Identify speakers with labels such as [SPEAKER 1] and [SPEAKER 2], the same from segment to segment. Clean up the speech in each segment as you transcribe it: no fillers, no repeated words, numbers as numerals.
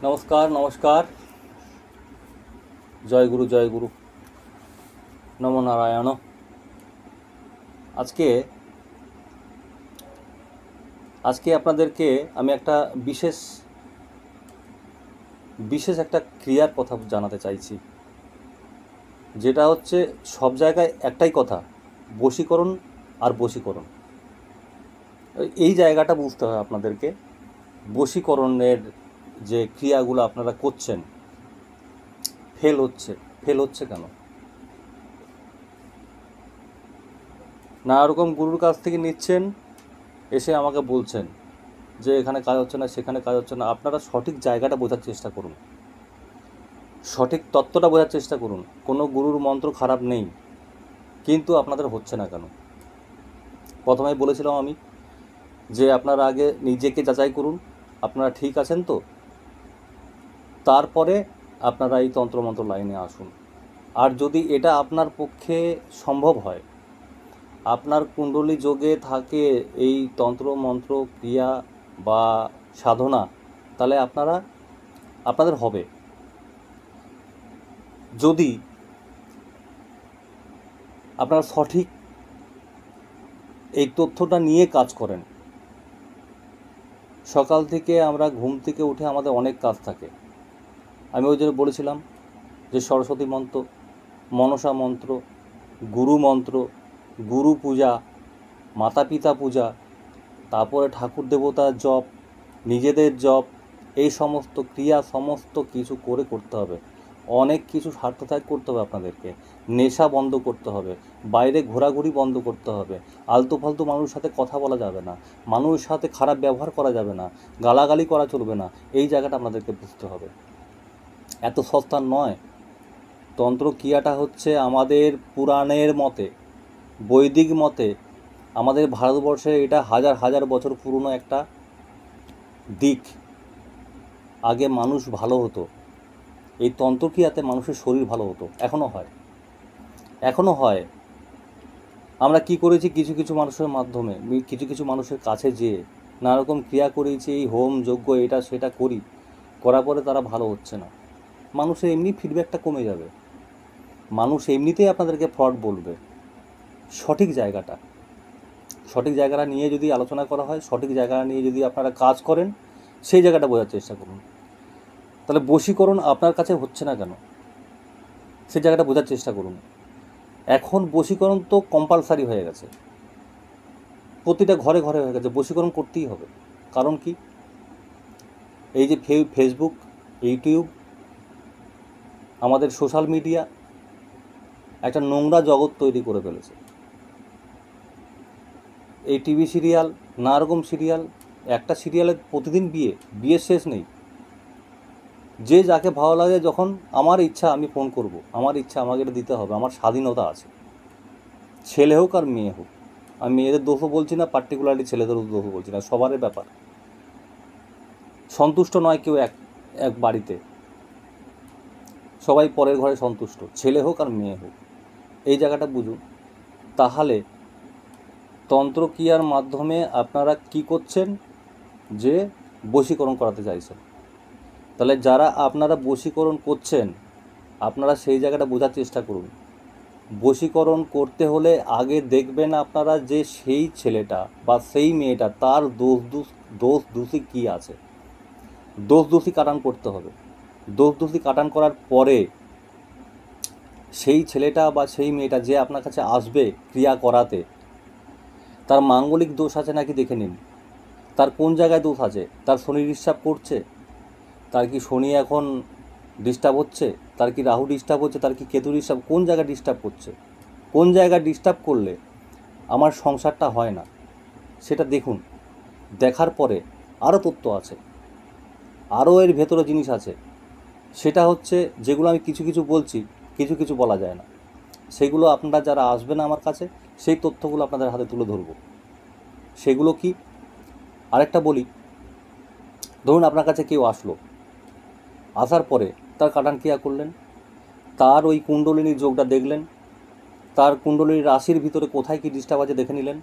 [SPEAKER 1] নমস্কার নমস্কার, জয় গুরু জয় গুরু, নমো নারায়ণ। আজকে আপনাদেরকে আমি একটা বিশেষ একটা ক্রিয়ার কথা জানাতে চাইছি, যেটা হচ্ছে সব জায়গায় একটাই কথা, বশীকরণ আর বশীকরণ। এই জায়গাটা বুঝতে হয় আপনাদেরকে। বশীকরণের যে ক্রিয়াগুলো আপনারা করছেন ফেল হচ্ছে কেন? নানা রকম গুরুর কাছ থেকে নিচ্ছেন, এসে আমাকে বলছেন যে এখানে কাজ হচ্ছে না, সেখানে কাজ হচ্ছে না। আপনারা সঠিক জায়গাটা বোঝার চেষ্টা করুন, সঠিক তত্ত্বটা বোঝার চেষ্টা করুন। কোনো গুরুর মন্ত্র খারাপ নেই, কিন্তু আপনাদের হচ্ছে না কেন? প্রথমেই বলেছিলাম আমি যে আপনারা আগে নিজেকে যাচাই করুন, আপনারা ঠিক আছেন তো, তারপরে আপনারা এই তন্ত্রমন্ত্র লাইনে আসুন। আর যদি এটা আপনার পক্ষে সম্ভব হয়, আপনার কুণ্ডলী যোগে থাকে এই তন্ত্র মন্ত্র ক্রিয়া বা সাধনা, তাহলে আপনাদের হবে। যদি আপনারা সঠিক এই তথ্যটা নিয়ে কাজ করেন। সকাল থেকে আমরা ঘুম থেকে উঠে আমাদের অনেক কাজ থাকে। আমি ওই জন্য বলেছিলাম যে সরস্বতী মন্ত্র, মনসা মন্ত্র, গুরু মন্ত্র, গুরু পূজা, মাতা পিতা পূজা, তারপরে ঠাকুর দেবতার জপ, নিজেদের জপ, এই সমস্ত ক্রিয়া সমস্ত কিছু করতে হবে। অনেক কিছু স্বার্থত্যাগ করতে হবে আপনাদেরকে। নেশা বন্ধ করতে হবে, বাইরে ঘোরাঘুরি বন্ধ করতে হবে, আলতু ফালতু মানুষের সাথে কথা বলা যাবে না, মানুষের সাথে খারাপ ব্যবহার করা যাবে না, গালাগালি করা চলবে না। এই জায়গাটা আপনাদেরকে বুঝতে হবে। এত সস্তা নয়। তন্ত্র ক্রিয়াটা হচ্ছে আমাদের পুরাণের মতে, বৈদিক মতে, আমাদের ভারতবর্ষে এটা হাজার হাজার বছর পুরনো একটা দিক। আগে মানুষ ভালো হতো, এই তন্ত্রক্রিয়াতে মানুষের শরীর ভালো হতো। এখনও হয়। আমরা কি করেছি, কিছু কিছু মানুষের মাধ্যমে, কিছু কিছু মানুষের কাছে যেয়ে নানা রকম ক্রিয়া করেছি, এই হোম যজ্ঞ এটা সেটা করার পরে তারা ভালো হচ্ছে না। মানুষের এমনি ফিডব্যাকটা কমে যাবে, মানুষ এমনিতেই আপনাদেরকে ফ্রড বলবে। সঠিক জায়গাটা নিয়ে যদি আলোচনা করা হয়, সঠিক জায়গা নিয়ে যদি আপনারা কাজ করেন, সেই জায়গাটা বোঝার চেষ্টা করুন। তাহলে বশীকরণ আপনার কাছে হচ্ছে না কেন, সেই জায়গাটা বোঝার চেষ্টা করুন। এখন বশীকরণ তো কম্পালসারি হয়ে গেছে, প্রতিটা ঘরে ঘরে হয়ে গেছে, বশীকরণ করতেই হবে। কারণ কি, এই যে ফেসবুক, ইউটিউব, আমাদের সোশ্যাল মিডিয়া একটা নোংরা জগৎ তৈরি করে ফেলেছে। এই টিভি সিরিয়াল, নানা রকম সিরিয়াল, একটা সিরিয়ালে প্রতিদিন বিয়ের শেষ নেই। যে যাকে ভালো লাগে, যখন আমার ইচ্ছা আমি ফোন করব, আমার ইচ্ছা আমাকে এটা দিতে হবে, আমার স্বাধীনতা আছে, ছেলে হোক আর মেয়ে হোক। আমি মেয়েদের দোষও বলছি না, পার্টিকুলারলি ছেলেদের দোষও বলছি না, সবারই ব্যাপার। সন্তুষ্ট নয় কেউ এক বাড়িতে, সবাই পরের ঘরে সন্তুষ্ট, ছেলে হোক আর মেয়ে হোক। এই জায়গাটা বুঝুন। তাহলে তন্ত্রক্রিয়ার মাধ্যমে আপনারা কি করছেন, যে বশীকরণ করাতে চাইছেন। তাহলে যারা আপনারা বশীকরণ করছেন, আপনারা সেই জায়গাটা বোঝার চেষ্টা করুন। বশীকরণ করতে হলে আগে দেখবেন আপনারা যে সেই ছেলেটা বা সেই মেয়েটা, তার দোষী কী আছে, দোষী কাটান করতে হবে। দোষী কাটান করার পরে সেই ছেলেটা বা সেই মেয়েটা যে আপনার কাছে আসবে ক্রিয়া করাতে, তার মাঙ্গলিক দোষ আছে নাকি দেখে নিন। তার কোন জায়গায় দোষ আছে, তার শনি ডিস্টার্ব করছে, তার কি শনি এখন ডিস্টার্ব হচ্ছে, তার কি রাহু ডিস্টার্ব হচ্ছে, তার কি কেতু ডিস্টার্ব, কোন জায়গায় ডিস্টার্ব করছে, কোন জায়গায় ডিস্টার্ব করলে আমার সংসারটা হয় না, সেটা দেখুন। দেখার পরে আরও তথ্য আছে, আরও এর ভেতরে জিনিস আছে। সেটা হচ্ছে যেগুলো আমি কিছু কিছু বলছি, কিছু কিছু বলা যায় না। সেগুলো আপনারা যারা আসবেন আমার কাছে, সেই তথ্যগুলো আপনাদের হাতে তুলে ধরব। সেগুলো কি, আরেকটা বলি। ধরুন আপনার কাছে কেউ আসলো, আসার পরে তার কাটান ক্রিয়া করলেন, তার ওই কুণ্ডলিনীর যোগটা দেখলেন, তার কুণ্ডলিনীর রাশির ভিতরে কোথায় কি ডিস্টার্ব আছে দেখে নিলেন।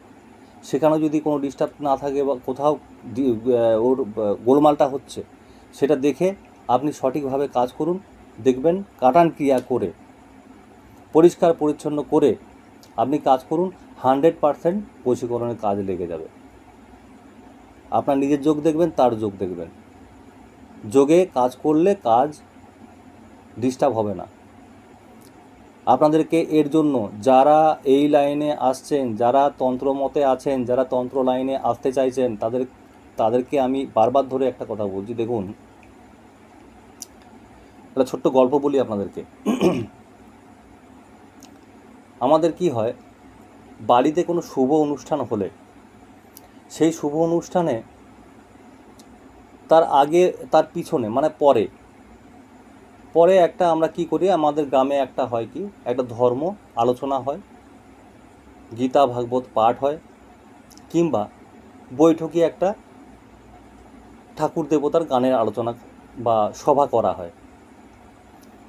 [SPEAKER 1] সেখানেও যদি কোনো ডিস্টার্ব না থাকে বা কোথাও ওর গোলমালটা হচ্ছে, সেটা দেখে আপনি সঠিকভাবে কাজ করুন, দেখবেন কাটান ক্রিয়া করে পরিষ্কার পরিচ্ছন্ন করে আপনি কাজ করুন, 100% বশীকরণের কাজ লেগে যাবে। আপনার নিজের যোগ দেখবেন, তার যোগ দেখবেন, যোগে কাজ করলে কাজ ডিস্টার্ব হবে না। আপনাদেরকে এর জন্য যারা এই লাইনে আসছেন, যারা তন্ত্র মতে আছেন, যারা তন্ত্র লাইনে আসতে চাইছেন, তাদেরকে আমি বারবার ধরে একটা কথা বলছি। দেখুন, একটা ছোট্ট গল্প বলি আপনাদেরকে। আমাদের কি হয়, বাড়িতে কোনো শুভ অনুষ্ঠান হলে সেই শুভ অনুষ্ঠানে তার আগে তার পিছনে মানে পরে একটা আমরা কি করি, আমাদের গ্রামে একটা হয় কি, একটা ধর্ম আলোচনা হয়, গীতা ভাগবত পাঠ হয়, কিংবা বৈঠকে একটা ঠাকুর দেবতার গানের আলোচনা বা সভা করা হয়।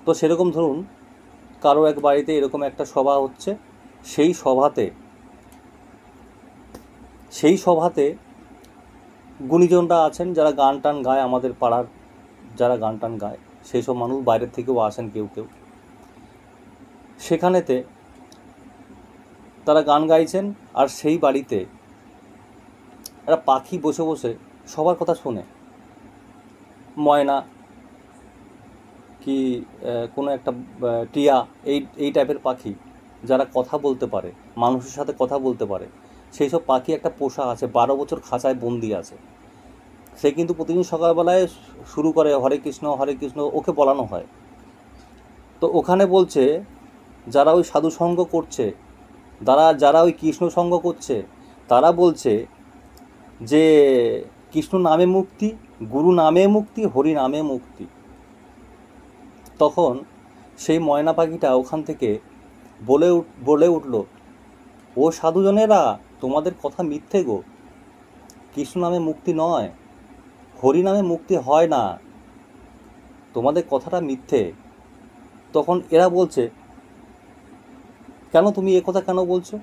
[SPEAKER 1] তো সেরকম ধরুন কারো এক বাড়িতে এরকম একটা সভা হচ্ছে, সেই সভাতে গুণীজনরা আছেন যারা গান টান গায়, আমাদের পাড়ার যারা গান টান গায় সেই সব মানুষ বাইরের থেকেও আসেন কেউ কেউ। সেখানেতে তারা গান গাইছেন, আর সেই বাড়িতে একটা পাখি বসে বসে সবার কথা শোনে। ময়না কি কোনো একটা টিয়া, এই টাইপের পাখি যারা কথা বলতে পারে, মানুষের সাথে কথা বলতে পারে, সেই সব পাখি একটা পোষা আছে, 12 বছর খাঁচায় বন্দি আছে। সে কিন্তু প্রতিদিন সকালবেলায় শুরু করে হরে কৃষ্ণ হরে কৃষ্ণ, ওকে বলানো হয়। তো ওখানে বলছে যারা ওই সাধু সঙ্গ করছে, যারা ওই কৃষ্ণ সঙ্গ করছে, তারা বলছে যে কৃষ্ণ নামে মুক্তি, গুরু নামে মুক্তি, হরি নামে মুক্তি। তখন সেই ময়না পাখিটা ওখান থেকে বলে উঠল, ও সাধুজনেরা, তোমাদের কথা মিথ্যে গো, কৃষ্ণ নামে মুক্তি নয়, হরি নামে মুক্তি হয় না, তোমাদের কথাটা মিথ্যে। তখন এরা বলছে, কেন তুমি এ কথা কেন বলছো?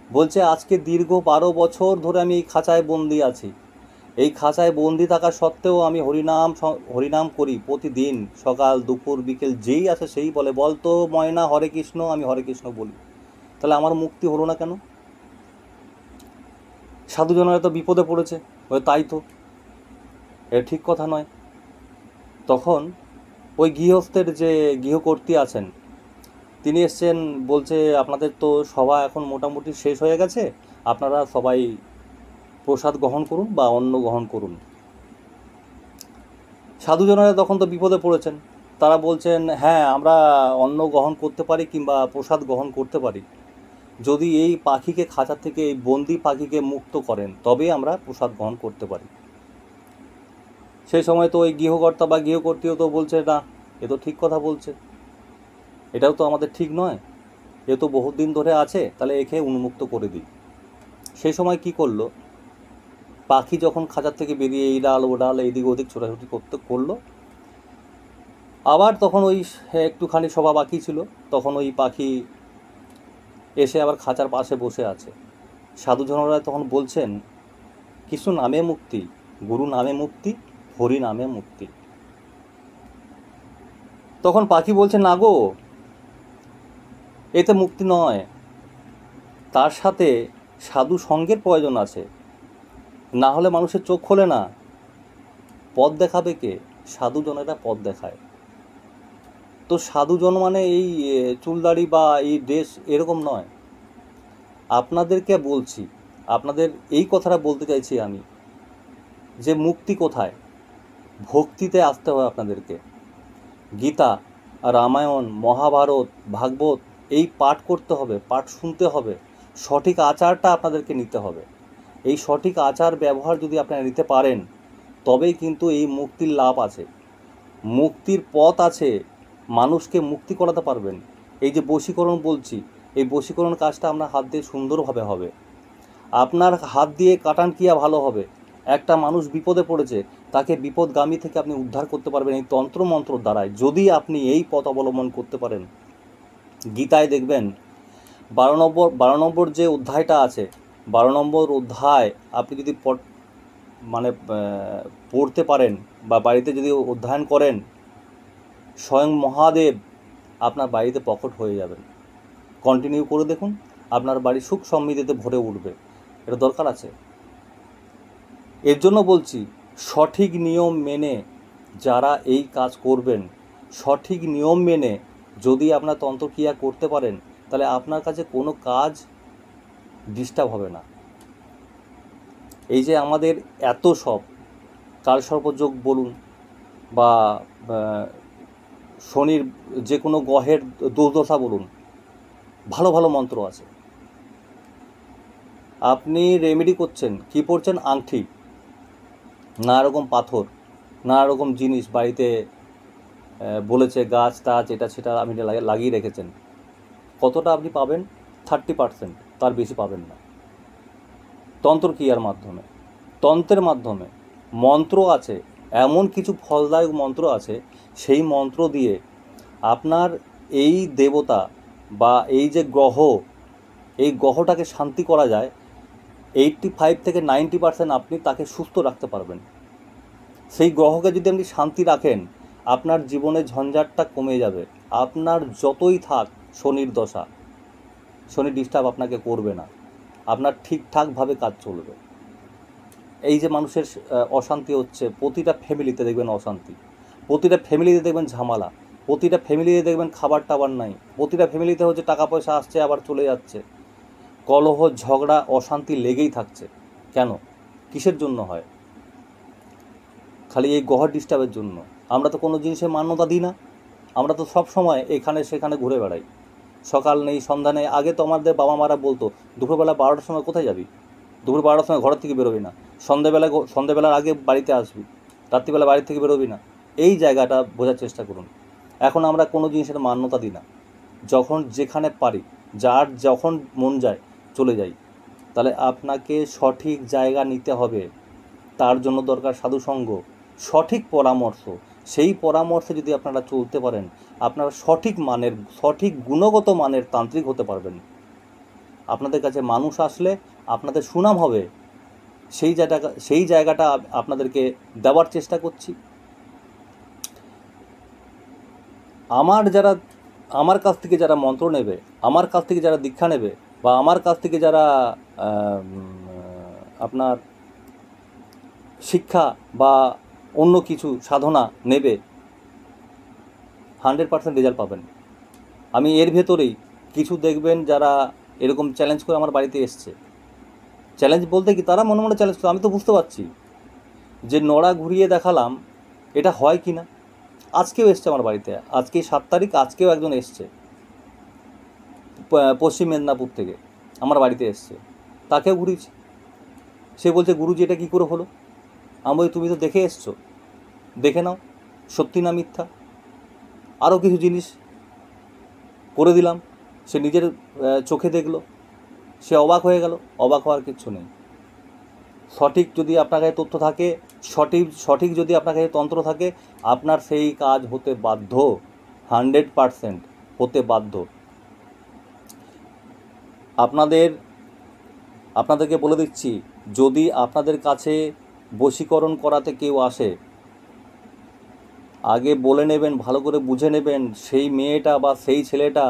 [SPEAKER 1] বলছে আজকে দীর্ঘ 12 বছর ধরে আমি এই খাঁচায় বন্দি আছি, এই খাঁচায় বন্দি থাকা সত্ত্বেও আমি হরিনাম করি প্রতিদিন, সকাল দুপুর বিকেল, যেই আসে সেই বলে, বলতো ময়না হরে কৃষ্ণ, আমি হরে কৃষ্ণ বলি, তাহলে আমার মুক্তি হলো না কেন? সাধুজনেরা তো বিপদে পড়েছে। তাই তো, এ ঠিক কথা নয়। তখন ওই গৃহস্থের যে গৃহকর্ত্রী আছেন, তিনি এসছেন, বলছে আপনাদের তো সভা এখন মোটামুটি শেষ হয়ে গেছে, আপনারা সবাই প্রসাদ গ্রহণ করুন বা অন্ন গ্রহণ করুন। সাধুজনেরা তখন তো বিপদে পড়েছেন, তারা বলছেন হ্যাঁ আমরা অন্ন গ্রহণ করতে পারি কিংবা প্রসাদ গ্রহণ করতে পারি, যদি এই পাখিকে খাঁচা থেকে, এই বন্দি পাখিকে মুক্ত করেন, তবে আমরা প্রসাদ গ্রহণ করতে পারি। সেই সময় তো ওই গৃহকর্তা বা গৃহকর্ত্রীও তো বলছে না, এ তো ঠিক কথা বলছে, এটাও তো আমাদের ঠিক নয়, এ তো বহুত দিন ধরে আছে, তাহলে একে উন্মুক্ত করে দিই। সেই সময় কি করলো, পাখি যখন খাঁচার থেকে বেরিয়ে এই ডাল ও ডাল এইদিক ওদিক ছোটাছুটি করলো, আবার তখন ওই একটুখানি সভা বাকি ছিল, তখন ওই পাখি এসে আবার খাঁচার পাশে বসে আছে। সাধুজনেরা তখন বলছেন কৃষ্ণ নামে মুক্তি, গুরু নামে মুক্তি, হরি নামে মুক্তি। তখন পাখি বলছে না গো, এতে মুক্তি নয়, তার সাথে সাধু সঙ্গের প্রয়োজন আছে, না হলে মানুষের চোখ খোলে না। পথ দেখাবে কে? সাধুজনেরা পথ দেখায়। তো সাধুজন মানে এই চুলদাড়ি বা এই ড্রেস এরকম নয়। আপনাদেরকে বলছি, আপনাদের এই কথাটা বলতে চাইছি আমি, যে মুক্তি কোথায়? ভক্তিতে আসতে হবে আপনাদেরকে। গীতা, রামায়ণ, মহাভারত, ভাগবত এই পাঠ করতে হবে, পাঠ শুনতে হবে, সঠিক আচারটা আপনাদেরকে নিতে হবে। এই সঠিক আচার ব্যবহার যদি আপনারা নিতে পারেন, তবেই কিন্তু এই মুক্তির লাভ আছে, মুক্তির পথ আছে, মানুষকে মুক্তি করাতে পারবেন। এই যে বশীকরণ বলছি, এই বশীকরণ কাজটা আপনার হাত দিয়ে সুন্দরভাবে হবে। আপনার হাত দিয়ে কাটান ক্রিয়া ভালো হবে। একটা মানুষ বিপদে পড়েছে, তাকে বিপদগামী থেকে আপনি উদ্ধার করতে পারবেন এই তন্ত্রমন্ত্রর দ্বারাই, যদি আপনি এই পথ অবলম্বন করতে পারেন। গীতায় দেখবেন 12 নম্বর যে অধ্যায়টা আছে, 12 নম্বর অধ্যায় আপনি যদি মানে পড়তে পারেন বা বাড়িতে যদি অধ্যয়ন করেন, স্বয়ং মহাদেব আপনার বাড়িতে প্রকট হয়ে যাবেন। কন্টিনিউ করে দেখুন, আপনার বাড়ি সুখ সমৃদ্ধিতে ভরে উঠবে। এটা দরকার আছে। এর জন্য বলছি, সঠিক নিয়ম মেনে যারা এই কাজ করবেন, সঠিক নিয়ম মেনে যদি আপনার তন্ত্রক্রিয়া করতে পারেন, তাহলে আপনার কাছে কোনো কাজ ডিস্টার্ব হবে না। এই যে আমাদের এত সব কালসর্পযোগ বলুন বা শনির যে কোনো গ্রহের দুর্দশা বলুন, ভালো ভালো মন্ত্র আছে। আপনি রেমেডি করছেন, কি পড়ছেন? আংটি, নানা রকম পাথর, নানা রকম জিনিস বাড়িতে বলেছে, গাছ টাছ এটা সেটা আপনি লাগিয়ে রেখেছেন। কতটা আপনি পাবেন? 30%, তার বেশি পাবেন না। তন্ত্রক্রিয়ার মাধ্যমে, তন্ত্রের মাধ্যমে মন্ত্র আছে, এমন কিছু ফলদায়ক মন্ত্র আছে, সেই মন্ত্র দিয়ে আপনার এই দেবতা বা এই যে গ্রহ, এই গ্রহটাকে শান্তি করা যায়। 85 থেকে 90% আপনি তাকে সুস্থ রাখতে পারবেন। সেই গ্রহকে যদি আপনি শান্তি রাখেন, আপনার জীবনে ঝঞ্ঝাটটা কমে যাবে। আপনার যতই থাক শনির দশা, শনি ডিস্টার্ব আপনাকে করবে না, আপনার ঠিকঠাকভাবে কাজ চলবে। এই যে মানুষের অশান্তি হচ্ছে, প্রতিটা ফ্যামিলিতে দেখবেন অশান্তি, প্রতিটা ফ্যামিলিতে দেখবেন ঝামেলা, প্রতিটা ফ্যামিলিতে দেখবেন খাবার টাবার নাই, প্রতিটা ফ্যামিলিতে হচ্ছে টাকা পয়সা আসছে আবার চলে যাচ্ছে, কলহ ঝগড়া অশান্তি লেগেই থাকছে। কেন? কিসের জন্য হয়? খালি এই গ্রহ ডিস্টার্বের জন্য। আমরা তো কোনো জিনিসের মান্যতা দিই না, আমরা তো সব সময় এখানে সেখানে ঘুরে বেড়াই। সকাল নেই সন্ধ্যা নেই। আগে তো আমাদের বাবা মারা বলতো, দুপুরবেলা 12টার সময় কোথায় যাবি? দুপুর 12টার সময় ঘরের থেকে বেরোবি না, সন্ধ্যেবেলার আগে বাড়িতে আসবি, রাত্রিবেলা বাড়ি থেকে বেরোবি না। এই জায়গাটা বোঝার চেষ্টা করুন। এখন আমরা কোনো জিনিসের মান্যতা দিই না, যখন যেখানে পারি, যার যখন মন যায় চলে যাই। তাহলে আপনাকে সঠিক জায়গা নিতে হবে, তার জন্য দরকার সাধুসঙ্গ, সঠিক পরামর্শ। সেই পরামর্শে যদি আপনারা চলতে পারেন, আপনারা সঠিক মানের, সঠিক গুণগত মানের তান্ত্রিক হতে পারবেন। আপনাদের কাছে মানুষ আসলে আপনাদের সুনাম হবে। সেই জায়গাটা আপনাদেরকে দেওয়ার চেষ্টা করছি। আমার কাছ থেকে যারা মন্ত্র নেবে, আমার কাছ থেকে যারা দীক্ষা নেবে, বা আমার কাছ থেকে যারা আপনার শিক্ষা বা অন্য কিছু সাধনা নেবে, 100% রেজাল্ট পাবেন। আমি এর ভেতরেই কিছু দেখবেন যারা এরকম চ্যালেঞ্জ করে আমার বাড়িতে এসছে। চ্যালেঞ্জ বলতে কি, তারা মনে মনে চ্যালেঞ্জ করে, আমি তো বুঝতে পারছি যে নড়া ঘুরিয়ে দেখালাম এটা হয় কি না। আজকেও এসছে আমার বাড়িতে, আজকে 7 তারিখ, আজকেও একজন এসছে পশ্চিম মেদিনীপুর থেকে আমার বাড়িতে এসছে, তাকেও ঘুরিয়েছি। সে বলছে, গুরুজি এটা কী করে হলো? আমি বলি, তুমি তো দেখে এসছো, দেখে নাও সত্যি না মিথ্যা। আরও কিছু জিনিস করে দিলাম, সে নিজের চোখে দেখলো, সে অবাক হয়ে গেল। অবাক হওয়ার কিচ্ছু নেই। সঠিক যদি আপনার কাছে তথ্য থাকে, সঠিক যদি আপনার কাছে তন্ত্র থাকে, আপনার সেই কাজ হতে বাধ্য, 100% হতে বাধ্য। আপনাদেরকে বলে দিচ্ছি, যদি আপনাদের কাছে বশীকরণ করাতে কেউ আসে, আগে বলে নেবেন, ভালো করে বুঝে নেবেন, সেই মেয়েটা বা সেই ছেলেটা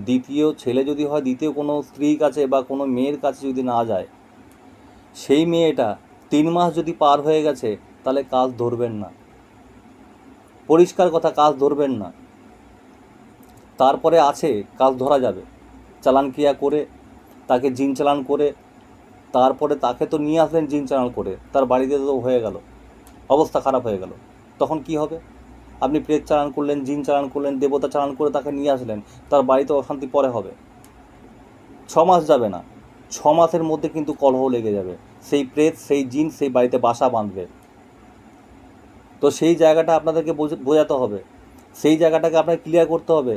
[SPEAKER 1] দ্বিতীয় ছেলে যদি হয়, দ্বিতীয় কোনো স্ত্রীর কাছে বা কোনো মেয়ের কাছে যদি না যায়, সেই মেয়েটা 3 মাস যদি পার হয়ে গেছে, তাহলে কাজ ধরবেন না। পরিষ্কার কথা, কাজ ধরবেন না। তারপরে আছে, কাজ ধরা যাবে। চালান ক্রিয়া করে, তাকে জিন চালান করে, তারপরে তাকে তো নিয়ে আসলেন জিন চালান করে, তার বাড়িতে তো হয়ে গেল, অবস্থা খারাপ হয়ে গেল। তখন কি হবে? আপনি প্রেত চালান করলেন, জিন চালান করলেন, দেবতা চালান করে তাকে নিয়ে আসলেন, তার বাড়িতে অশান্তি পরে হবে। 6 মাস যাবে না, 6 মাসের মধ্যে কিন্তু কলহ লেগে যাবে। সেই প্রেত, সেই জিন সেই বাড়িতে বাসা বাঁধবে। তো সেই জায়গাটা আপনাদেরকে বোঝাতে হবে, সেই জায়গাটাকে আপনাকে ক্লিয়ার করতে হবে।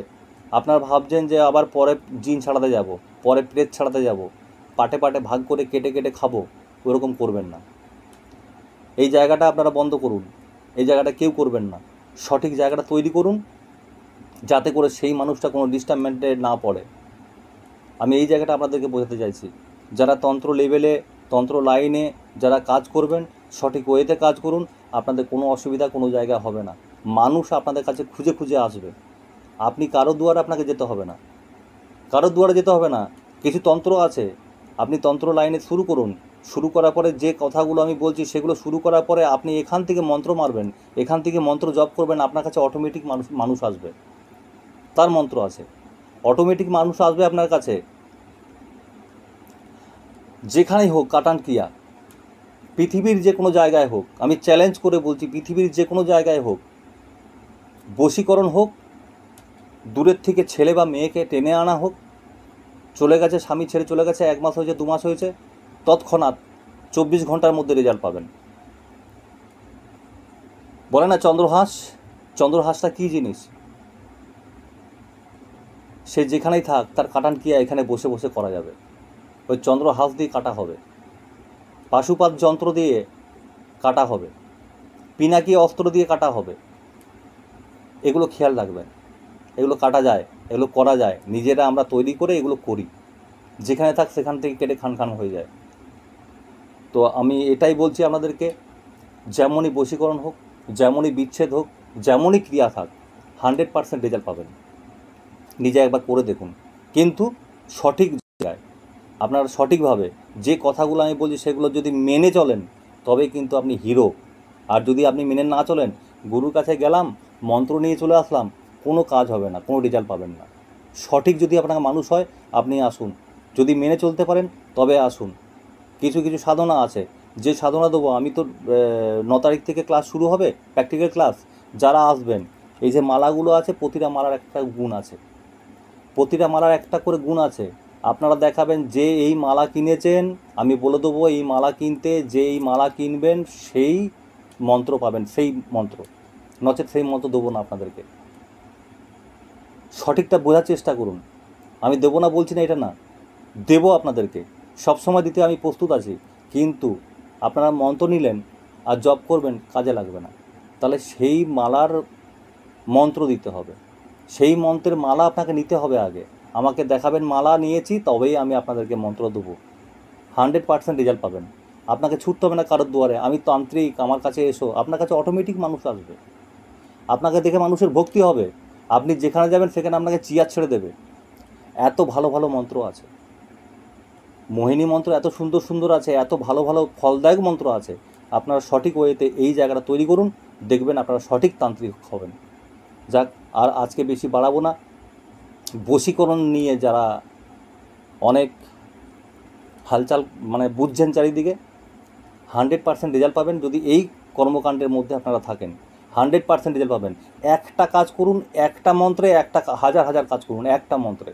[SPEAKER 1] আপনারা ভাবছেন যে আবার পরে জিন ছাড়াতে যাব, পরে প্রেত ছাড়াতে যাব, পাটে পাটে ভাগ করে কেটে কেটে খাবো, ওরকম করবেন না। এই জায়গাটা আপনারা বন্ধ করুন, এই জায়গাটা কেউ করবেন না। সঠিক জায়গাটা তৈরি করুন, যাতে করে সেই মানুষটা কোনো ডিস্টার্বমেন্টে না পড়ে। আমি এই জায়গাটা আপনাদেরকে বোঝাতে চাইছি। যারা তন্ত্র লেভেলে, তন্ত্র লাইনে যারা কাজ করবেন, সঠিক ওয়েতে কাজ করুন, আপনাদের কোনো অসুবিধা কোনো জায়গায় হবে না। মানুষ আপনাদের কাছে খুঁজে খুঁজে আসবে। আপনি কারো দুয়ারে আপনাকে যেতে হবে না, কারো দুয়ারে যেতে হবে না। কিছু তন্ত্র আছে, আপনি তন্ত্র লাইনে শুরু করুন। শুরু করার পরে যে কথাগুলো আমি বলছি সেগুলো শুরু করার পরে আপনি এখান থেকে মন্ত্র মারবেন, এখান থেকে মন্ত্র জপ করবেন, আপনার কাছে অটোমেটিক মানুষ আসবে। তার মন্ত্র আছে, অটোমেটিক মানুষ আসবে আপনার কাছে। যেখানেই হোক কাটান ক্রিয়া, পৃথিবীর যে কোনো জায়গায় হোক, আমি চ্যালেঞ্জ করে বলছি, পৃথিবীর যে কোনো জায়গায় হোক, বশীকরণ হোক, দূরের থেকে ছেলে বা মেয়েকে টেনে আনা হোক, চলে গেছে স্বামী ছেড়ে চলে গেছে, 1 মাস হয়েছে 2 মাস হয়েছে, তৎক্ষণাৎ 24 ঘন্টার মধ্যে রেজাল্ট পাবেন। বলে না চন্দ্রহাস, চন্দ্রহাসটা কী জিনিস? সে যেখানেই থাক তার কাটান ক্রিয়া এখানে বসে বসে করা যাবে। ওই চন্দ্রহাস দিয়ে কাটা হবে, পাশুপাত যন্ত্র দিয়ে কাটা হবে, পিনাকি অস্ত্র দিয়ে কাটা হবে। এগুলো খেয়াল রাখবেন, এগুলো কাটা যায়, এগুলো করা যায়, নিজেরা আমরা তৈরি করে এগুলো করি। যেখানে থাক সেখান থেকে কেটে খান খান হয়ে যায়। তো আমি এটাই বলছি আপনাদেরকে, যেমনই বশীকরণ হোক, যেমনই বিচ্ছেদ হোক, যেমনই ক্রিয়া থাক, 100% রেজাল্ট পাবেন। নিজে একবার করে দেখুন, কিন্তু সঠিক জায়গায় আপনারা সঠিকভাবে যে কথাগুলো আমি বলছি সেগুলো যদি মেনে চলেন তবে কিন্তু আপনি হিরো। আর যদি আপনি মেনে না চলেন, গুরুর কাছে গেলাম, মন্ত্র নিয়ে চলে আসলাম, কোনো কাজ হবে না, কোনো রেজাল্ট পাবেন না। সঠিক যদি আপনার মানুষ হয় আপনি আসুন, যদি মেনে চলতে পারেন তবে আসুন। কিছু কিছু সাধনা আছে, যে সাধনা দেবো আমি, তো 9 তারিখ থেকে ক্লাস শুরু হবে, প্র্যাকটিক্যাল ক্লাস। যারা আসবেন, এই যে মালাগুলো আছে, প্রতিটা মালার একটা গুণ আছে, প্রতিটা মালার একটা করে গুণ আছে। আপনারা দেখাবেন যে এই মালা কিনেছেন, আমি বলে দেবো এই মালা কিনতে, যে এই মালা কিনবেন সেই মন্ত্র পাবেন, সেই মন্ত্র, নচেত সেই মন্ত্র দেবো না আপনাদেরকে। সঠিকটা বোঝার চেষ্টা করুন। আমি দেবো না বলছি না, এটা না, দেবো আপনাদেরকে, সবসময় দিতে আমি প্রস্তুত আছি। কিন্তু আপনারা মন্ত্র নিলেন আর জপ করবেন, কাজে লাগবে না। তাহলে সেই মালার মন্ত্র দিতে হবে, সেই মন্ত্রের মালা আপনাকে নিতে হবে। আগে আমাকে দেখাবেন মালা নিয়েছি, তবেই আমি আপনাদেরকে মন্ত্র দেবো। 100% রেজাল্ট পাবেন। আপনাকে ছুটতে হবে না কারোর দুয়ারে, আমি তান্ত্রিক আমার কাছে এসো, আপনার কাছে অটোমেটিক মানুষ আসবে। আপনাকে দেখে মানুষের ভক্তি হবে, আপনি যেখানে যাবেন সেখানে আপনাকে চিয়ার ছেড়ে দেবে। এত ভালো ভালো মন্ত্র আছে, মোহিনী মন্ত্র এত সুন্দর সুন্দর আছে, এত ভালো ভালো ফলদায়ক মন্ত্র আছে। আপনারা সঠিক ওয়েতে এই জায়গাটা তৈরি করুন, দেখবেন আপনারা সঠিক তান্ত্রিক হবেন। যাক, আর আজকে বেশি বাড়াবো না। বশীকরণ নিয়ে যারা অনেক হালচাল মানে বুঝছেন চারিদিকে, 100% রেজাল্ট পাবেন যদি এই কর্মকাণ্ডের মধ্যে আপনারা থাকেন। 100% রেজাল্ট পাবেন। একটা কাজ করুন, একটা মন্ত্রে, একটা হাজার হাজার কাজ করুন, একটা মন্ত্রে।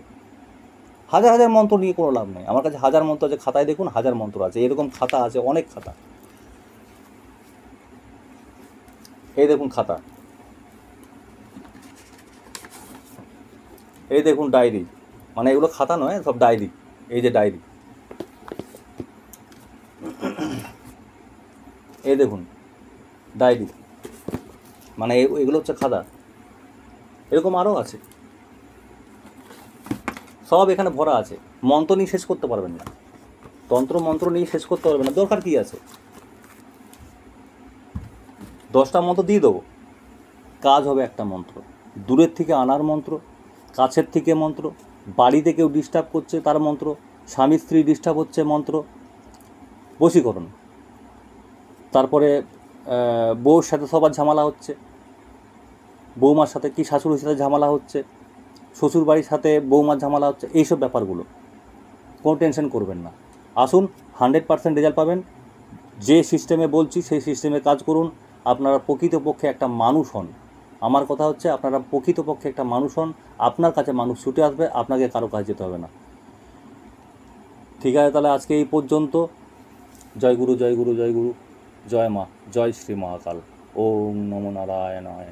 [SPEAKER 1] হাজার হাজার মন্ত্র নিয়ে কোনো লাভ নেই। আমার কাছে হাজার মন্ত্র আছে, খাতায় দেখুন হাজার মন্ত্র আছে, এরকম খাতা আছে, অনেক খাতা। এই দেখুন খাতা, এই দেখুন ডায়েরি, মানে এগুলো খাতা নয়, সব ডায়েরি। এই যে ডায়েরি, এই দেখুন ডায়েরি, মানে এগুলো হচ্ছে খাতা। এরকম আরও আছে, সব এখানে ভরা আছে। মন্ত্র নিয়ে শেষ করতে পারবেন না, তন্ত্র মন্ত্র নিয়ে শেষ করতে পারবেন না। দরকার কী আছে? 10টা মন্ত্র দিয়ে দেবো, কাজ হবে একটা মন্ত্র। দূরের থেকে আনার মন্ত্র, কাছের থেকে মন্ত্র, বাড়িতে কেউ ডিস্টার্ব করছে তার মন্ত্র, স্বামী স্ত্রী ডিস্টার্ব হচ্ছে মন্ত্র, বশীকরণ। তারপরে বউর সাথে সবার ঝামেলা হচ্ছে, বৌমার সাথে কি শাশুড়ির সাথে ঝামেলা হচ্ছে, শ্বশুর বাড়ির সাথে বৌমার ঝামেলা হচ্ছে, এইসব ব্যাপারগুলো কোনো টেনশন করবেন না। আসুন, 100% রেজাল্ট পাবেন। যে সিস্টেমে বলছি সেই সিস্টেমে কাজ করুন, আপনারা প্রকৃতপক্ষে একটা মানুষ হন। আমার কথা হচ্ছে আপনারা প্রকৃতপক্ষে একটা মানুষ হন, আপনার কাছে মানুষ ছুটে আসবে, আপনাকে কারো কাছে যেতে হবে না। ঠিক আছে, তাহলে আজকে এই পর্যন্ত। জয় গুরু, জয় গুরু, জয় গুরু, জয় মা, জয় শ্রী মহাকাল। ওম নমো নারায়ণায়।